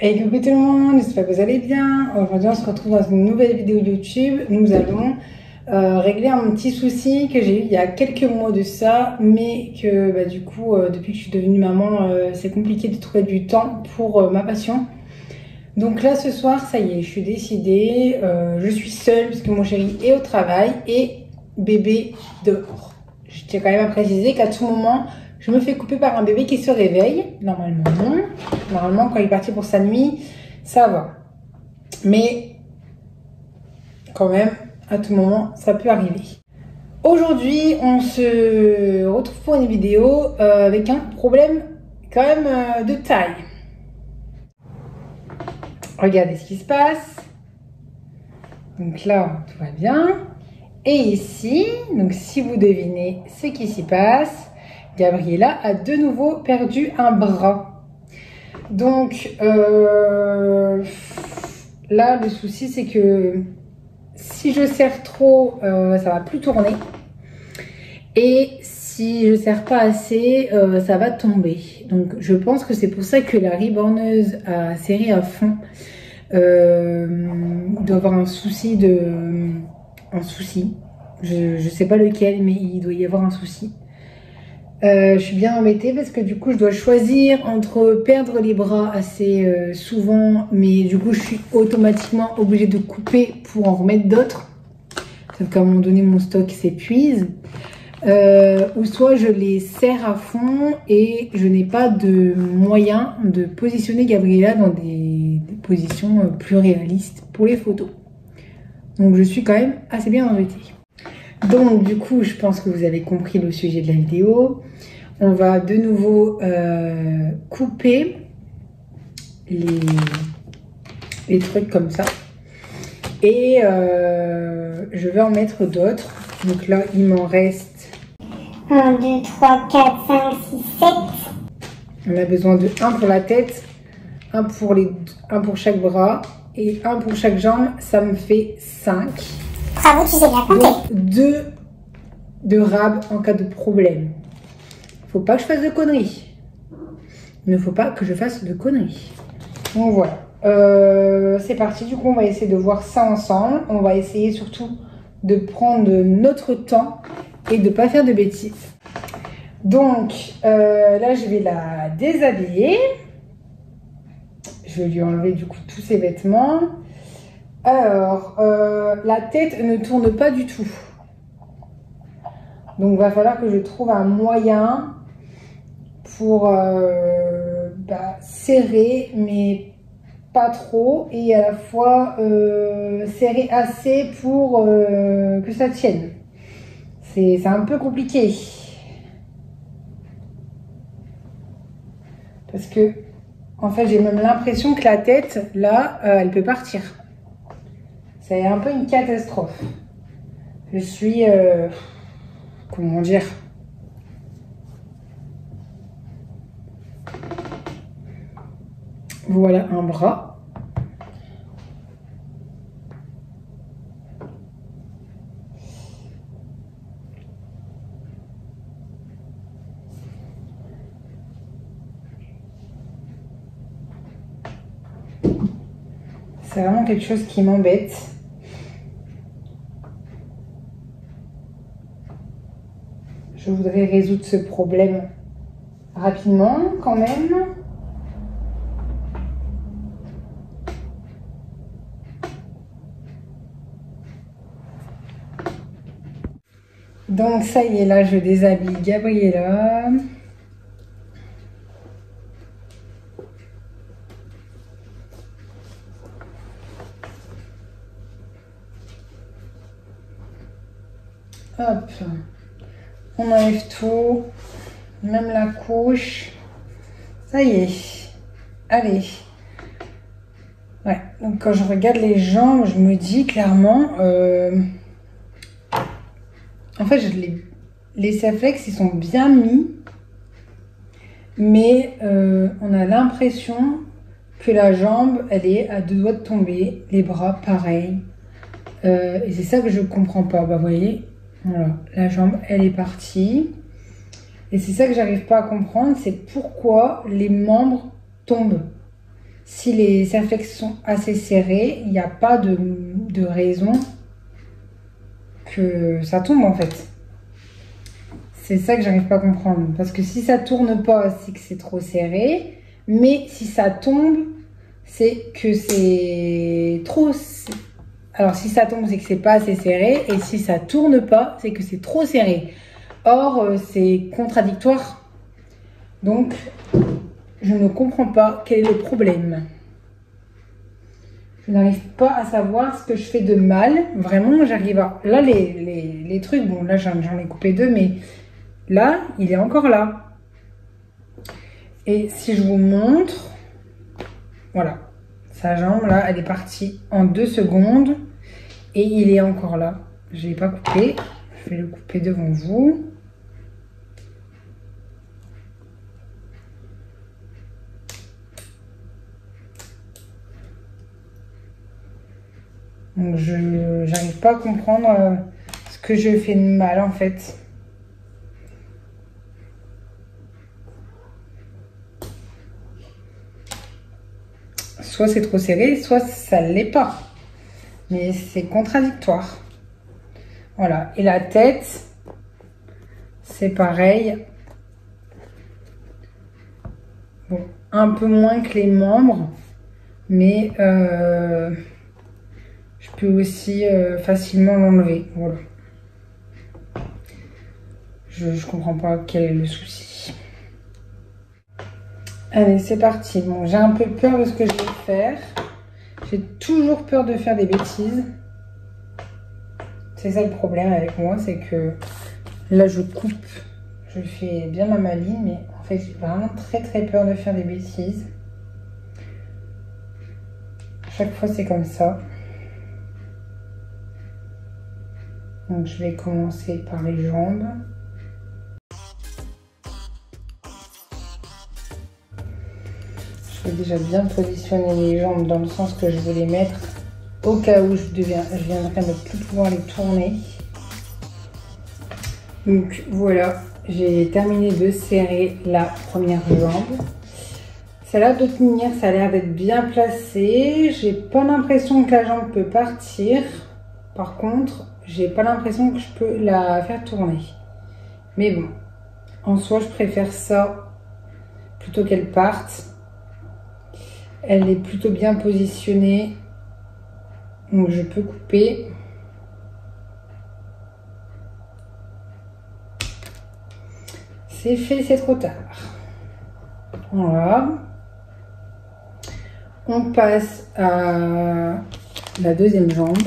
Hey coucou tout le monde, j'espère que vous allez bien. Aujourd'hui on se retrouve dans une nouvelle vidéo YouTube. Nous allons régler un petit souci que j'ai eu il y a quelques mois de ça, mais que du coup depuis que je suis devenue maman c'est compliqué de trouver du temps pour ma passion. Donc là ce soir ça y est, je suis décidée, je suis seule parce que mon chéri est au travail et bébé dehors. Je tiens quand même à préciser qu'à tout moment je me fais couper par un bébé qui se réveille. Normalement non. Normalement quand il est parti pour sa nuit ça va. Mais quand même à tout moment ça peut arriver. Aujourd'hui on se retrouve pour une vidéo avec un problème quand même de taille. Regardez ce qui se passe. Donc là, tout va bien. Et ici, donc si vous devinez ce qui s'y passe, Gabriella a de nouveau perdu un bras. Donc là, le souci, c'est que si je serre trop, ça va plus tourner. Et si je serre pas assez, ça va tomber. Donc je pense que c'est pour ça que la reborneuse a serré à fond. Il doit avoir un souci je sais pas lequel, mais il doit y avoir un souci. Je suis bien embêtée parce que du coup je dois choisir entre perdre les bras assez souvent, mais du coup je suis automatiquement obligée de couper pour en remettre d'autres, sauf qu'à un moment donné mon stock s'épuise, ou soit je les serre à fond et je n'ai pas de moyen de positionner Gabriella dans des positions plus réalistes pour les photos. Donc je suis quand même assez bien embêtée. Donc du coup je pense que vous avez compris le sujet de la vidéo. On va de nouveau couper les trucs comme ça. Et je vais en mettre d'autres. Donc là il m'en reste 1, 2, 3, 4, 5, 6, 7. On a besoin de 1 pour la tête, un pour chaque bras et 1 pour chaque jambe. Ça me fait 5. Bravo, tu sais bien compter. Donc 2 de rab en cas de problème. Faut pas que je fasse de conneries. Il ne faut pas que je fasse de conneries. Donc voilà. C'est parti. Du coup, on va essayer de voir ça ensemble. On va essayer surtout de prendre notre temps et de ne pas faire de bêtises. Donc là, je vais la déshabiller. Je vais lui enlever du coup tous ses vêtements. Alors, la tête ne tourne pas du tout. Donc, il va falloir que je trouve un moyen pour serrer, mais pas trop. Et à la fois serrer assez pour que ça tienne. C'est un peu compliqué. Parce que, en fait, j'ai même l'impression que la tête, là, elle peut partir. C'est un peu une catastrophe. Je suis... comment dire? Voilà un bras. C'est vraiment quelque chose qui m'embête. Je voudrais résoudre ce problème rapidement quand même. Donc ça y est, là je déshabille Gabriella. Hop, on enlève tout, même la couche. Ça y est, allez. Ouais, donc quand je regarde les jambes, je me dis clairement, en fait, les Saflex, ils sont bien mis, mais on a l'impression que la jambe, elle est à 2 doigts de tomber, les bras, pareil. Et c'est ça que je comprends pas. Bah, vous voyez, voilà, la jambe, elle est partie. Et c'est ça que j'arrive pas à comprendre, c'est pourquoi les membres tombent. Si les cerflex sont assez serrés, il n'y a pas de raison que ça tombe en fait. C'est ça que j'arrive pas à comprendre. Parce que si ça tourne pas, c'est que c'est trop serré. Mais si ça tombe, c'est que c'est trop... Alors si ça tombe, c'est que c'est pas assez serré. Et si ça tourne pas, c'est que c'est trop serré. Or, c'est contradictoire. Donc, je ne comprends pas quel est le problème. Je n'arrive pas à savoir ce que je fais de mal. Vraiment, j'arrive à... Là, les trucs, bon, là, j'en ai coupé 2, mais là, il est encore là. Et si je vous montre, voilà, sa jambe, là, elle est partie en 2 secondes. Et il est encore là. Je ne l'ai pas coupé. Je vais le couper devant vous. Donc, je n'arrive pas à comprendre ce que je fais de mal, en fait. Soit c'est trop serré, soit ça ne l'est pas. Mais c'est contradictoire. Voilà. Et la tête, c'est pareil. Bon, un peu moins que les membres. Mais je peux aussi facilement l'enlever. Voilà. Je comprends pas quel est le souci. Allez, c'est parti. Bon, j'ai un peu peur de ce que je vais faire. J'ai toujours peur de faire des bêtises. C'est ça le problème avec moi, c'est que là, je coupe. Je fais bien ma maline, mais en fait, j'ai vraiment très peur de faire des bêtises. À chaque fois, c'est comme ça. Donc, je vais commencer par les jambes. Je vais déjà bien positionner les jambes dans le sens que je veux les mettre au cas où je viendrai ne plus pouvoir les tourner. Donc voilà, j'ai terminé de serrer la première jambe. Celle-là de tenir, ça a l'air d'être bien placé. J'ai pas l'impression que la jambe peut partir. Par contre, j'ai pas l'impression que je peux la faire tourner. Mais bon, en soi, je préfère ça plutôt qu'elle parte. Elle est plutôt bien positionnée. Donc je peux couper. C'est fait, c'est trop tard. Voilà. On passe à la deuxième jambe.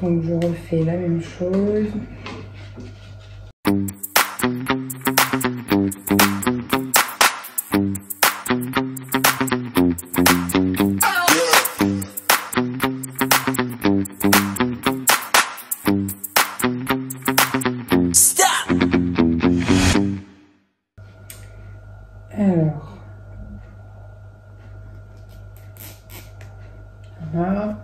Donc je refais la même chose. Alors, voilà.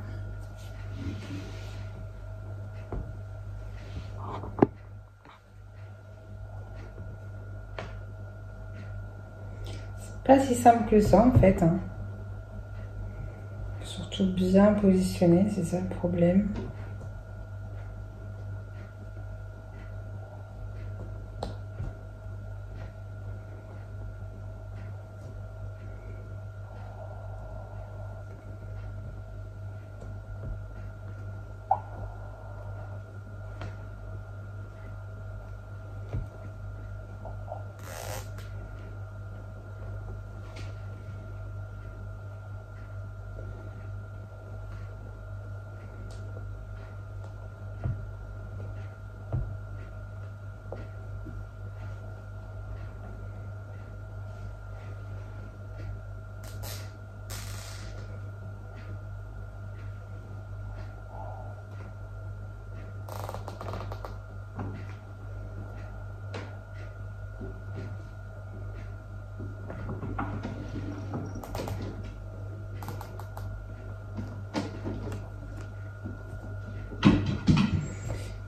C'est pas si simple que ça en fait. Hein. Surtout bien positionné, c'est ça le problème.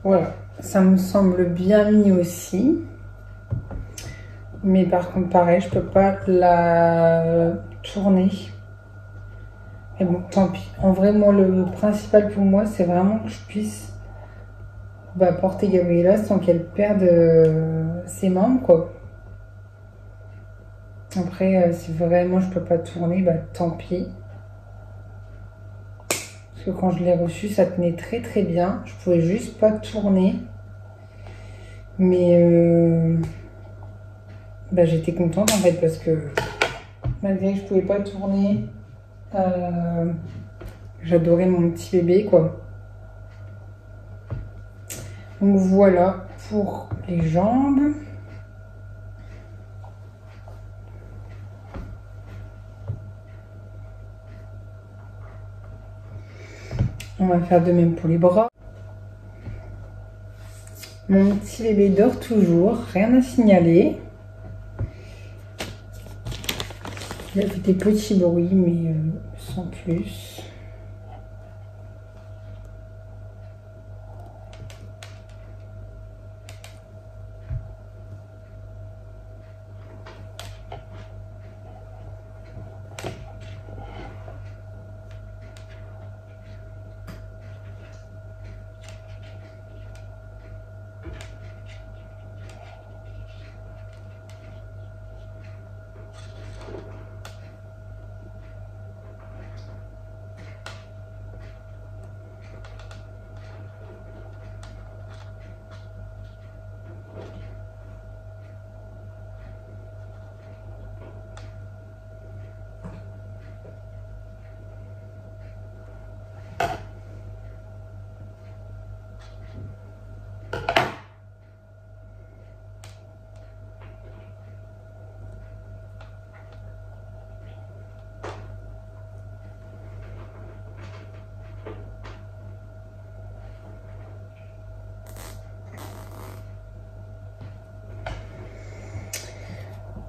Voilà, ça me semble bien mis aussi. Mais par contre, pareil, je peux pas la tourner. Et bon, tant pis. En vrai, moi, le principal pour moi, c'est vraiment que je puisse porter Gabriella sans qu'elle perde ses membres, quoi. Après, si vraiment je peux pas tourner, tant pis. Parce que quand je l'ai reçu, ça tenait très très bien. Je pouvais juste pas tourner. Mais j'étais contente en fait parce que malgré que je pouvais pas tourner, j'adorais mon petit bébé, quoi. Donc voilà pour les jambes. On va faire de même pour les bras. Mon petit bébé dort toujours, rien à signaler. Il a fait des petits bruits, mais sans plus.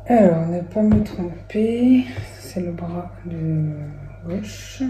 Alors, ne pas me tromper, c'est le bras de gauche.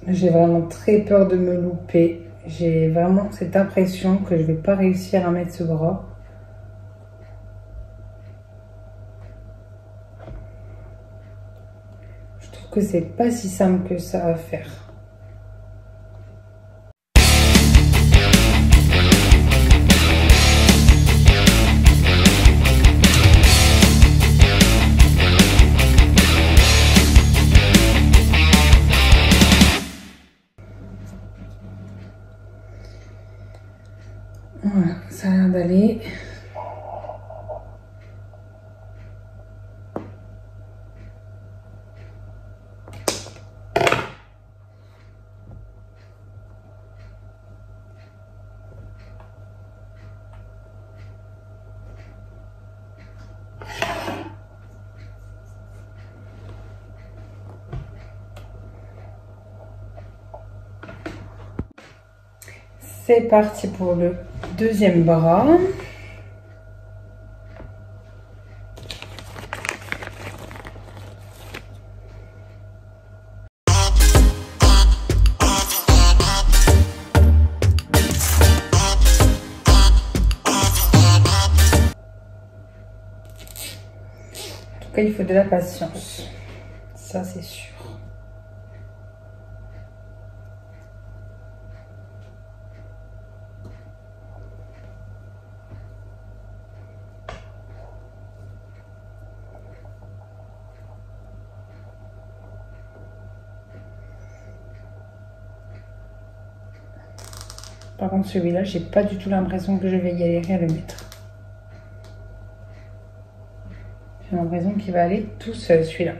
J'ai vraiment très peur de me louper. J'ai vraiment cette impression que je vais pas réussir à mettre ce bras. Je trouve que c'est pas si simple que ça à faire. Voilà, ça a l'air d'aller. C'est parti pour le deuxième bras. Après, il faut de la patience. Ça, c'est sûr. Par contre, celui-là, j'ai pas du tout l'impression que je vais galérer à le mettre. J'ai l'impression qu'il va aller tout seul, celui-là.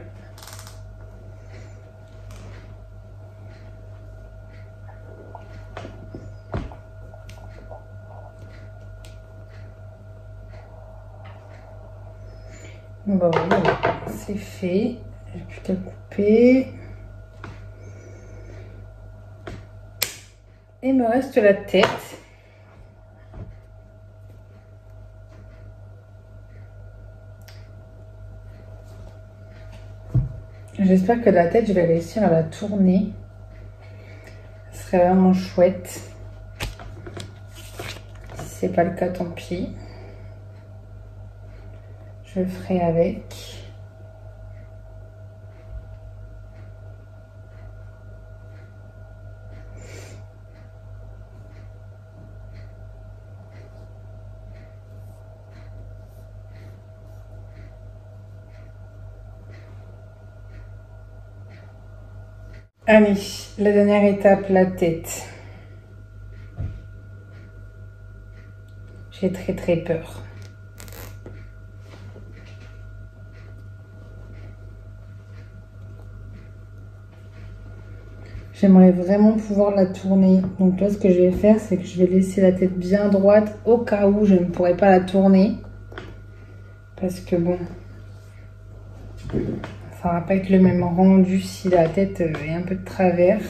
Bon, bah voilà, c'est fait. J'ai plus qu'à couper. Et il me reste la tête. J'espère que la tête, je vais réussir à la tourner. Ce serait vraiment chouette. Si c'est pas le cas, tant pis. Je le ferai avec. Allez, la dernière étape, la tête. J'ai très peur. J'aimerais vraiment pouvoir la tourner. Donc là, ce que je vais faire, c'est que je vais laisser la tête bien droite au cas où je ne pourrais pas la tourner. Parce que bon, ça va pas être le même rendu si la tête est un peu de travers.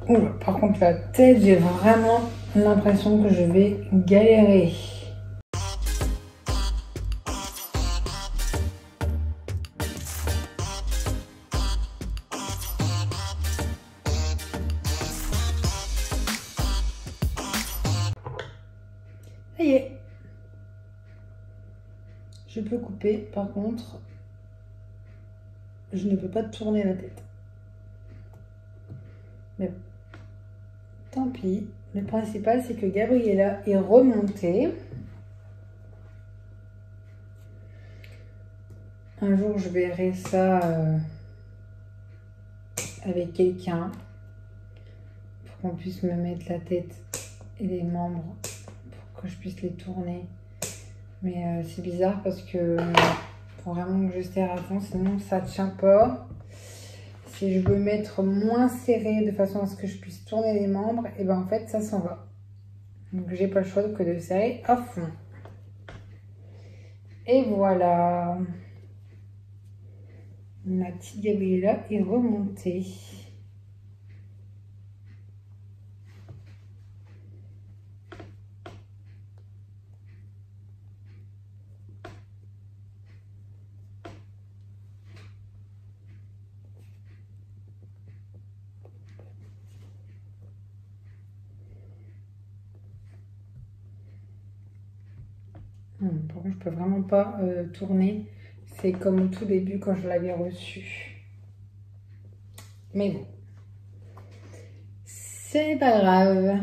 Ouh, par contre la tête, j'ai vraiment l'impression que je vais galérer. Ça y est. Je peux couper, par contre, je ne peux pas tourner la tête. Mais bon. Tant pis, le principal c'est que Gabriella est remontée. Un jour je verrai ça avec quelqu'un pour qu'on puisse me mettre la tête et les membres pour que je puisse les tourner. Mais c'est bizarre parce que faut vraiment que je serre à fond, sinon ça tient pas. Si je veux mettre moins serré de façon à ce que je puisse tourner les membres, et ben en fait ça s'en va. Donc j'ai pas le choix que de serrer à fond. Et voilà. Ma petite Gabriella est remontée. Par contre, je peux vraiment pas tourner. C'est comme au tout début quand je l'avais reçu. Mais bon, c'est pas grave.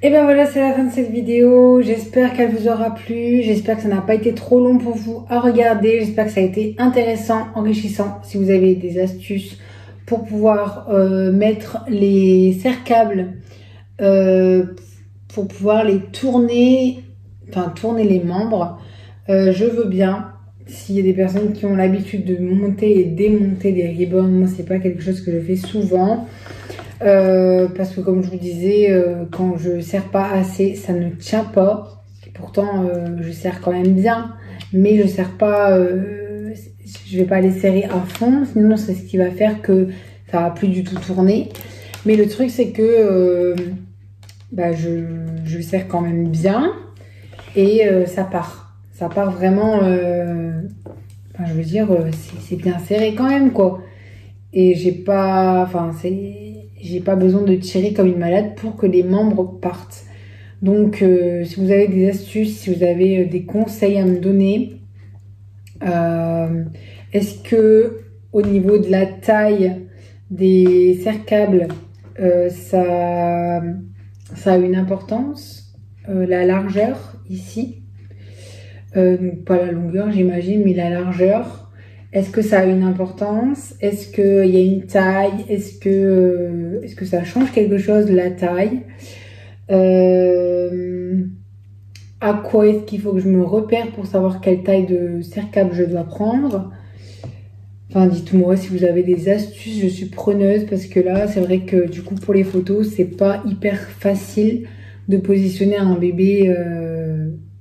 Et ben voilà, c'est la fin de cette vidéo. J'espère qu'elle vous aura plu. J'espère que ça n'a pas été trop long pour vous à regarder. J'espère que ça a été intéressant, enrichissant. Si vous avez des astuces pour pouvoir mettre les serre-câbles, pour pouvoir les tourner, enfin tourner les membres, je veux bien. S'il y a des personnes qui ont l'habitude de monter et démonter des ribbons, moi c'est pas quelque chose que je fais souvent. Parce que comme je vous disais, quand je serre pas assez, ça ne tient pas. Et pourtant, je serre quand même bien, mais je serre pas. Je vais pas les serrer à fond, sinon c'est ce qui va faire que ça va plus du tout tourner. Mais le truc c'est que je serre quand même bien et ça part. Ça part vraiment. Je veux dire, c'est bien serré quand même quoi. Et j'ai pas besoin de tirer comme une malade pour que les membres partent. Donc, si vous avez des astuces, si vous avez des conseils à me donner, est-ce que au niveau de la taille des serre-câbles, ça a une importance? La largeur ici, donc pas la longueur j'imagine, mais la largeur. Est-ce que ça a une importance? Est-ce qu'il y a une taille? Est-ce que ça change quelque chose, la taille? À quoi est-ce qu'il faut que je me repère pour savoir quelle taille de serre-câble je dois prendre? Enfin, dites-moi si vous avez des astuces, je suis preneuse parce que là, c'est vrai que du coup, pour les photos, c'est pas hyper facile de positionner un bébé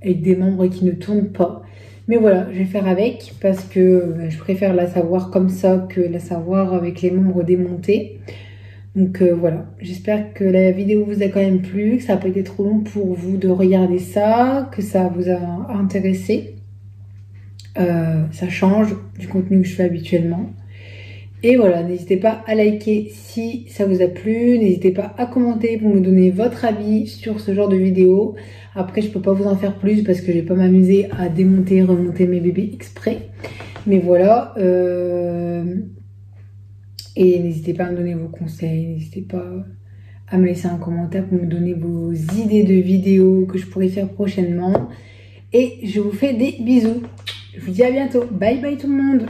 avec des membres qui ne tournent pas. Mais voilà, je vais faire avec parce que je préfère la savoir comme ça que la savoir avec les membres démontés. Donc voilà, j'espère que la vidéo vous a quand même plu, que ça n'a pas été trop long pour vous de regarder ça, que ça vous a intéressé. Ça change du contenu que je fais habituellement. Et voilà, n'hésitez pas à liker si ça vous a plu. N'hésitez pas à commenter pour me donner votre avis sur ce genre de vidéo. Après, je peux pas vous en faire plus parce que je vais pas m'amuser à démonter et remonter mes bébés exprès. Mais voilà. Et n'hésitez pas à me donner vos conseils. N'hésitez pas à me laisser un commentaire pour me donner vos idées de vidéos que je pourrais faire prochainement. Et je vous fais des bisous. Je vous dis à bientôt. Bye bye tout le monde.